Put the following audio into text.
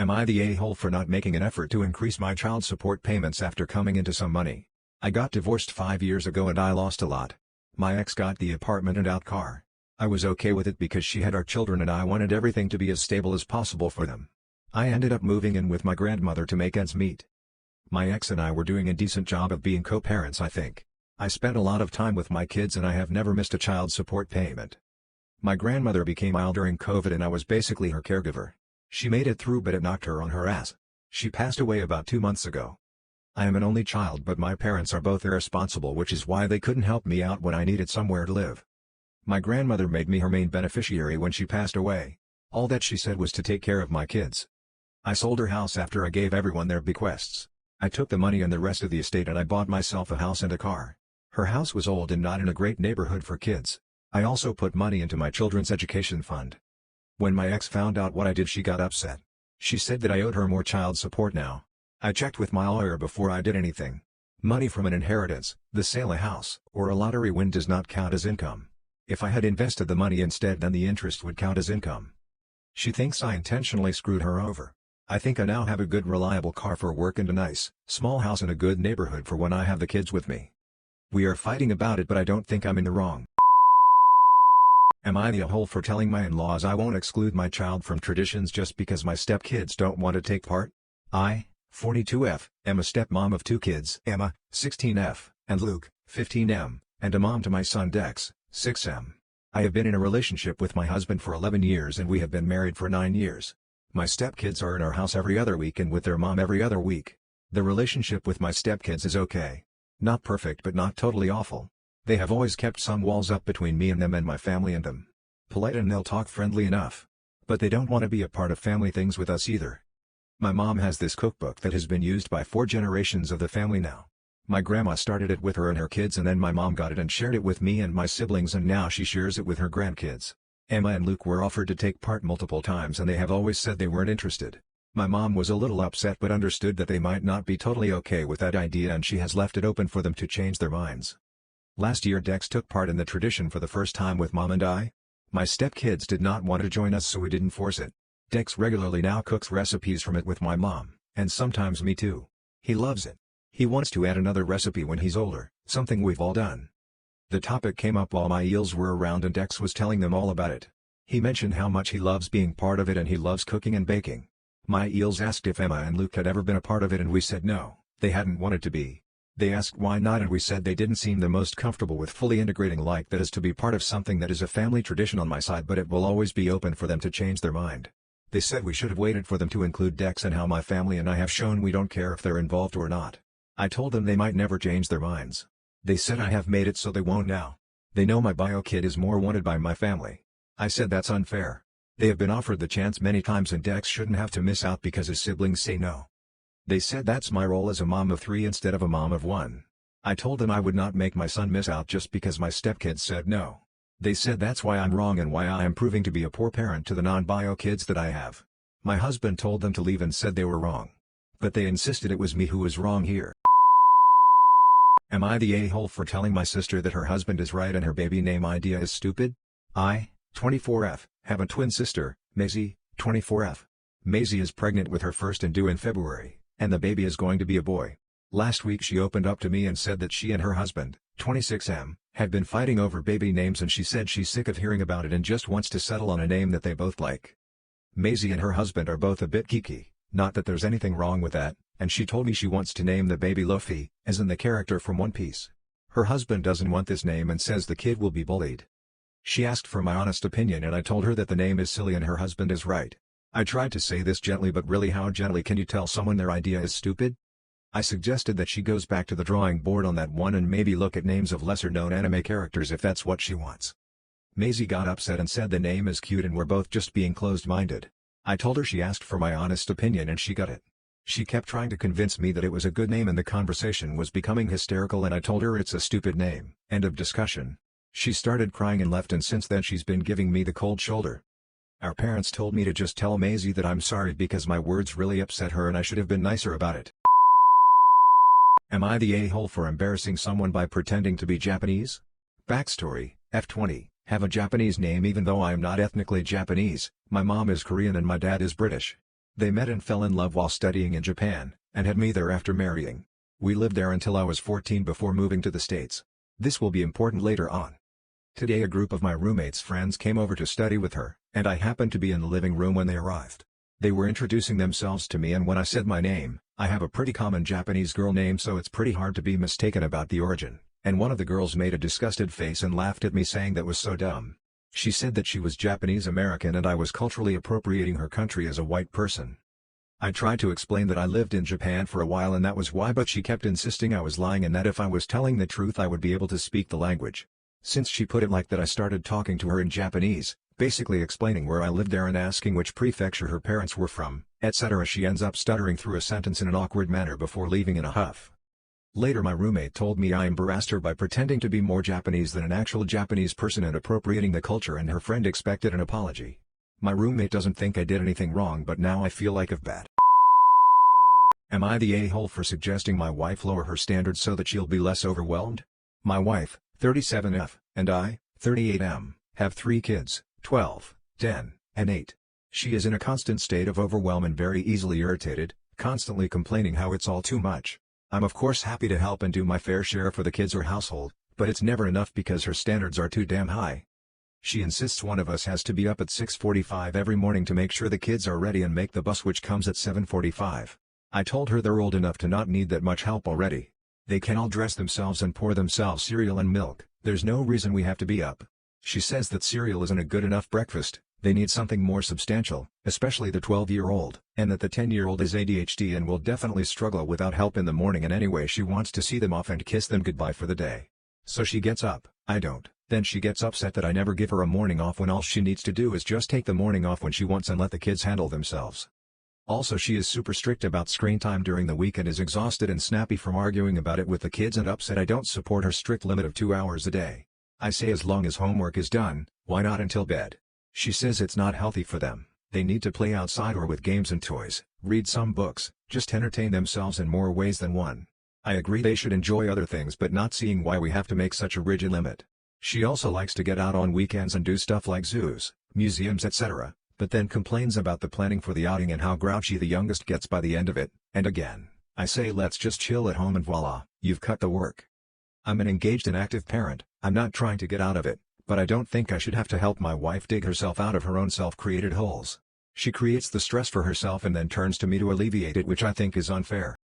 Am I the a-hole for not making an effort to increase my child support payments after coming into some money? I got divorced 5 years ago and I lost a lot. My ex got the apartment and out car. I was okay with it because she had our children and I wanted everything to be as stable as possible for them. I ended up moving in with my grandmother to make ends meet. My ex and I were doing a decent job of being co-parents, I think. I spent a lot of time with my kids and I have never missed a child support payment. My grandmother became ill during COVID and I was basically her caregiver. She made it through but it knocked her on her ass. She passed away about 2 months ago. I am an only child but my parents are both irresponsible, which is why they couldn't help me out when I needed somewhere to live. My grandmother made me her main beneficiary when she passed away. All that she said was to take care of my kids. I sold her house after I gave everyone their bequests. I took the money and the rest of the estate and I bought myself a house and a car. Her house was old and not in a great neighborhood for kids. I also put money into my children's education fund. When my ex found out what I did, she got upset. She said that I owed her more child support now. I checked with my lawyer before I did anything. Money from an inheritance, the sale of a house, or a lottery win does not count as income. If I had invested the money instead, then the interest would count as income. She thinks I intentionally screwed her over. I think I now have a good reliable car for work and a nice, small house in a good neighborhood for when I have the kids with me. We are fighting about it but I don't think I'm in the wrong. Am I the a-hole for telling my in-laws I won't exclude my child from traditions just because my stepkids don't want to take part? I, 42F, am a stepmom of 2 kids, Emma, 16F, and Luke, 15M, and a mom to my son Dex, 6M. I have been in a relationship with my husband for 11 years and we have been married for 9 years. My stepkids are in our house every other week and with their mom every other week. The relationship with my stepkids is okay. Not perfect but not totally awful. They have always kept some walls up between me and them and my family and them. Polite and they'll talk friendly enough. But they don't want to be a part of family things with us either. My mom has this cookbook that has been used by 4 generations of the family now. My grandma started it with her and her kids and then my mom got it and shared it with me and my siblings and now she shares it with her grandkids. Emma and Luke were offered to take part multiple times and they have always said they weren't interested. My mom was a little upset but understood that they might not be totally okay with that idea and she has left it open for them to change their minds. Last year Dex took part in the tradition for the first time with Mom and I. My stepkids did not want to join us so we didn't force it. Dex regularly now cooks recipes from it with my mom, and sometimes me too. He loves it. He wants to add another recipe when he's older, something we've all done. The topic came up while my eels were around and Dex was telling them all about it. He mentioned how much he loves being part of it and he loves cooking and baking. My eels asked if Emma and Luke had ever been a part of it and we said no, they hadn't wanted to be. They asked why not and we said they didn't seem the most comfortable with fully integrating like that as to be part of something that is a family tradition on my side but it will always be open for them to change their mind. They said we should have waited for them to include Dex and how my family and I have shown we don't care if they're involved or not. I told them they might never change their minds. They said I have made it so they won't now. They know my bio kid is more wanted by my family. I said that's unfair. They have been offered the chance many times and Dex shouldn't have to miss out because his siblings say no. They said that's my role as a mom of 3 instead of a mom of 1. I told them I would not make my son miss out just because my stepkids said no. They said that's why I'm wrong and why I am proving to be a poor parent to the non-bio kids that I have. My husband told them to leave and said they were wrong. But they insisted it was me who was wrong here. Am I the a-hole for telling my sister that her husband is right and her baby name idea is stupid? I, 24F, have a twin sister, Maisie, 24F. Maisie is pregnant with her first and due in February, and the baby is going to be a boy. Last week she opened up to me and said that she and her husband, 26M, had been fighting over baby names and she said she's sick of hearing about it and just wants to settle on a name that they both like. Maisie and her husband are both a bit geeky, not that there's anything wrong with that, and she told me she wants to name the baby Luffy, as in the character from One Piece. Her husband doesn't want this name and says the kid will be bullied. She asked for my honest opinion and I told her that the name is silly and her husband is right. I tried to say this gently but really how gently can you tell someone their idea is stupid? I suggested that she goes back to the drawing board on that one and maybe look at names of lesser-known anime characters if that's what she wants. Maisie got upset and said the name is cute and we're both just being closed-minded. I told her she asked for my honest opinion and she got it. She kept trying to convince me that it was a good name and the conversation was becoming hysterical and I told her it's a stupid name. End of discussion. She started crying and left and since then she's been giving me the cold shoulder. Our parents told me to just tell Maisie that I'm sorry because my words really upset her and I should have been nicer about it. Am I the a-hole for embarrassing someone by pretending to be Japanese? Backstory, F20, have a Japanese name even though I am not ethnically Japanese, my mom is Korean and my dad is British. They met and fell in love while studying in Japan, and had me there after marrying. We lived there until I was 14 before moving to the States. This will be important later on. Today a group of my roommate's friends came over to study with her, and I happened to be in the living room when they arrived. They were introducing themselves to me, and when I said my name, I have a pretty common Japanese girl name, so it's pretty hard to be mistaken about the origin, and one of the girls made a disgusted face and laughed at me, saying that was so dumb. She said that she was Japanese American and I was culturally appropriating her country as a white person. I tried to explain that I lived in Japan for a while and that was why, but she kept insisting I was lying and that if I was telling the truth I would be able to speak the language. Since she put it like that, I started talking to her in Japanese, basically explaining where I lived there and asking which prefecture her parents were from, etc. She ends up stuttering through a sentence in an awkward manner before leaving in a huff. Later my roommate told me I embarrassed her by pretending to be more Japanese than an actual Japanese person and appropriating the culture, and her friend expected an apology. My roommate doesn't think I did anything wrong, but now I feel like I've bad. Am I the a-hole for suggesting my wife lower her standards so that she'll be less overwhelmed? My wife, 37F, and I, 38M, have 3 kids, 12, 10, and 8. She is in a constant state of overwhelm and very easily irritated, constantly complaining how it's all too much. I'm of course happy to help and do my fair share for the kids or household, but it's never enough because her standards are too damn high. She insists one of us has to be up at 6:45 every morning to make sure the kids are ready and make the bus, which comes at 7:45. I told her they're old enough to not need that much help already. They can all dress themselves and pour themselves cereal and milk, there's no reason we have to be up. She says that cereal isn't a good enough breakfast, they need something more substantial, especially the 12-year-old, and that the 10-year-old is ADHD and will definitely struggle without help in the morning, and anyway she wants to see them off and kiss them goodbye for the day. So she gets up, I don't, then she gets upset that I never give her a morning off when all she needs to do is just take the morning off when she wants and let the kids handle themselves. Also she is super strict about screen time during the week and is exhausted and snappy from arguing about it with the kids and upset I don't support her strict limit of 2 hours a day. I say as long as homework is done, why not until bed? She says it's not healthy for them, they need to play outside or with games and toys, read some books, just entertain themselves in more ways than one. I agree they should enjoy other things, but not seeing why we have to make such a rigid limit. She also likes to get out on weekends and do stuff like zoos, museums, etc. But then complains about the planning for the outing and how grouchy the youngest gets by the end of it, and again, I say let's just chill at home and voila, you've cut the work. I'm an engaged and active parent, I'm not trying to get out of it, but I don't think I should have to help my wife dig herself out of her own self-created holes. She creates the stress for herself and then turns to me to alleviate it, which I think is unfair.